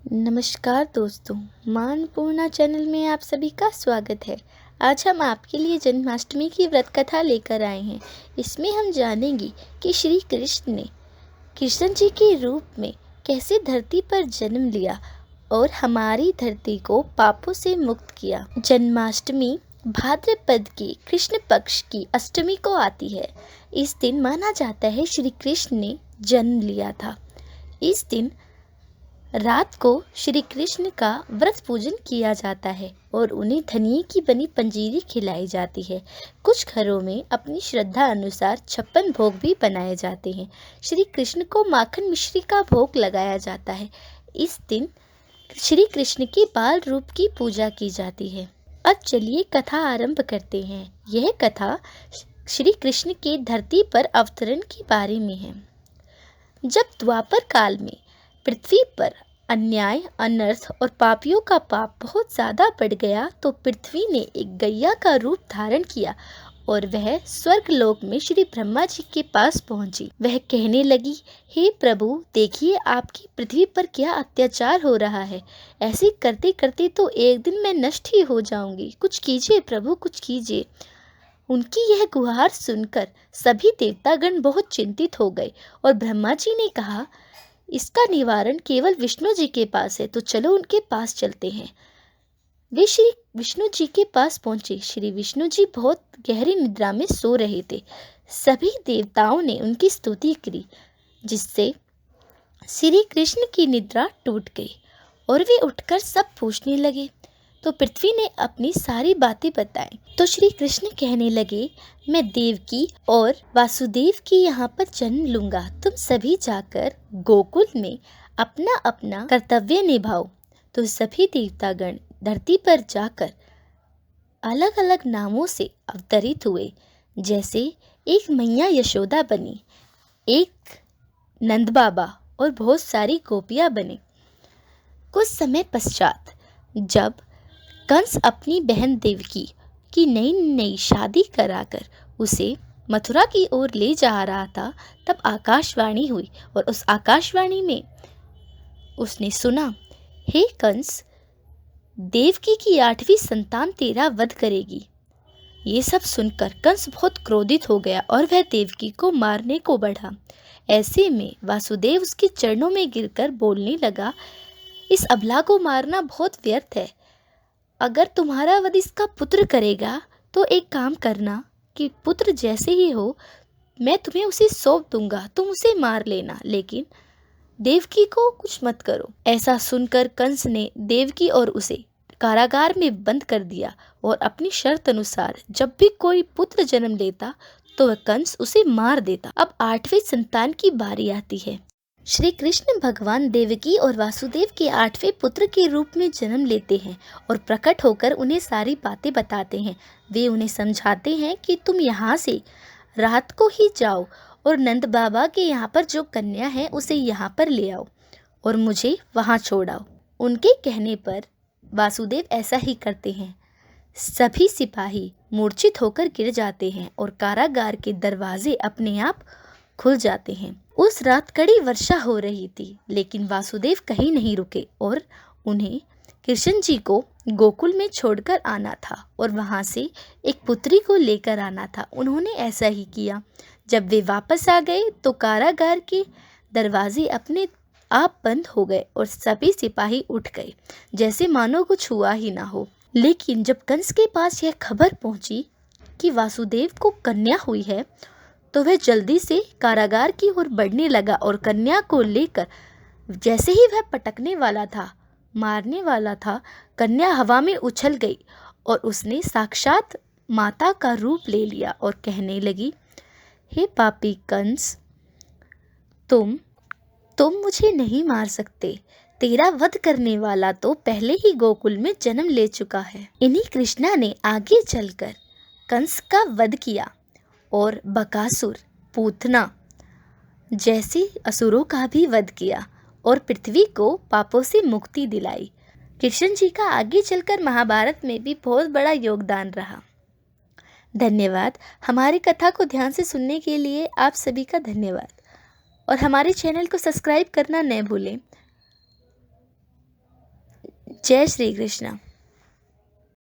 नमस्कार दोस्तों, माँ अन्नपूर्णा चैनल में आप सभी का स्वागत है। आज हम आपके लिए जन्माष्टमी की व्रत कथा लेकर आए हैं। इसमें हम जानेंगे कि श्री कृष्ण ने कृष्ण जी के रूप में कैसे धरती पर जन्म लिया और हमारी धरती को पापों से मुक्त किया। जन्माष्टमी भाद्रपद के कृष्ण पक्ष की अष्टमी को आती है। इस दिन माना जाता है श्री कृष्ण ने जन्म लिया था। इस दिन रात को श्री कृष्ण का व्रत पूजन किया जाता है और उन्हें धनिये की बनी पंजीरी खिलाई जाती है। कुछ घरों में अपनी श्रद्धा अनुसार 56 भोग भी बनाए जाते हैं। श्री कृष्ण को माखन मिश्री का भोग लगाया जाता है। इस दिन श्री कृष्ण के बाल रूप की पूजा की जाती है। अब चलिए कथा आरंभ करते हैं। यह कथा श्री कृष्ण के धरती पर अवतरण के बारे में है। जब द्वापर काल में पृथ्वी पर अन्याय, अनर्थ और पापियों का पाप बहुत ज़्यादा बढ़ गया तो पृथ्वी ने एक गैया का रूप धारण किया और वह स्वर्गलोक में श्री ब्रह्मा जी के पास पहुंची। वह कहने लगी, हे प्रभु, देखिए आपकी पृथ्वी पर क्या अत्याचार हो रहा है। ऐसे करते करते तो एक दिन मैं नष्ट ही हो जाऊंगी। कुछ कीजिए प्रभु, कुछ कीजिए। उनकी यह गुहार सुनकर सभी देवतागण बहुत चिंतित हो गए और ब्रह्मा जी ने कहा, इसका निवारण केवल विष्णु जी के पास है, तो चलो उनके पास चलते हैं। वे श्री विष्णु जी के पास पहुंचे। श्री विष्णु जी बहुत गहरी निद्रा में सो रहे थे। सभी देवताओं ने उनकी स्तुति की, जिससे श्री कृष्ण की निद्रा टूट गई और वे उठकर सब पूछने लगे। तो पृथ्वी ने अपनी सारी बातें बताई। तो श्री कृष्ण कहने लगे, मैं देवकी और वासुदेव की यहाँ पर जन्म लूंगा। तुम सभी जाकर गोकुल में अपना अपना कर्तव्य निभाओ। तो सभी देवतागण धरती पर जाकर अलग अलग नामों से अवतरित हुए। जैसे एक मैया यशोदा बनी, एक नंद बाबा और बहुत सारी गोपियां बने। कुछ समय पश्चात जब कंस अपनी बहन देवकी की नई नई शादी कराकर उसे मथुरा की ओर ले जा रहा था, तब आकाशवाणी हुई और उस आकाशवाणी में उसने सुना, हे कंस, देवकी की 8वीं संतान तेरा वध करेगी। ये सब सुनकर कंस बहुत क्रोधित हो गया और वह देवकी को मारने को बढ़ा। ऐसे में वासुदेव उसके चरणों में गिरकर बोलने लगा, इस अबला को मारना बहुत व्यर्थ है। अगर तुम्हारा वध इसका पुत्र करेगा तो एक काम करना कि पुत्र जैसे ही हो मैं तुम्हें उसे सौंप दूंगा, तुम उसे मार लेना, लेकिन देवकी को कुछ मत करो। ऐसा सुनकर कंस ने देवकी और उसे कारागार में बंद कर दिया और अपनी शर्त अनुसार जब भी कोई पुत्र जन्म लेता तो वह कंस उसे मार देता। अब 8वें संतान की बारी आती है। श्री कृष्ण भगवान देवकी और वासुदेव के 8वें पुत्र के रूप में जन्म लेते हैं और प्रकट होकर उन्हें सारी बातें बताते हैं। वे उन्हें समझाते हैं कि तुम यहाँ से रात को ही जाओ और नंद बाबा के यहाँ पर जो कन्या है उसे यहाँ पर ले आओ और मुझे वहाँ छोड़ आओ। उनके कहने पर वासुदेव ऐसा ही करते हैं। सभी सिपाही मूर्छित होकर गिर जाते हैं और कारागार के दरवाजे अपने आप खुल जाते हैं। उस रात कड़ी वर्षा हो रही थी, लेकिन वासुदेव कहीं नहीं रुके और उन्हें कृष्ण जी को गोकुल में छोड़कर आना था और वहां से एक पुत्री को लेकर आना था। उन्होंने ऐसा ही किया। जब वे वापस आ गए तो कारागार के दरवाजे अपने आप बंद हो गए और सभी सिपाही उठ गए, जैसे मानो कुछ हुआ ही ना हो। लेकिन जब कंस के पास यह खबर पहुंची कि वासुदेव को कन्या हुई है, तो वह जल्दी से कारागार की ओर बढ़ने लगा और कन्या को लेकर जैसे ही वह पटकने वाला था, मारने वाला था, कन्या हवा में उछल गई और उसने साक्षात माता का रूप ले लिया और कहने लगी, हे पापी कंस, तुम मुझे नहीं मार सकते। तेरा वध करने वाला तो पहले ही गोकुल में जन्म ले चुका है। इन्हीं कृष्णा ने आगे चलकर कंस का वध किया और बकासुर, पूतना जैसे असुरों का भी वध किया और पृथ्वी को पापों से मुक्ति दिलाई। कृष्ण जी का आगे चलकर महाभारत में भी बहुत बड़ा योगदान रहा। धन्यवाद। हमारी कथा को ध्यान से सुनने के लिए आप सभी का धन्यवाद और हमारे चैनल को सब्सक्राइब करना न भूलें। जय श्री कृष्ण।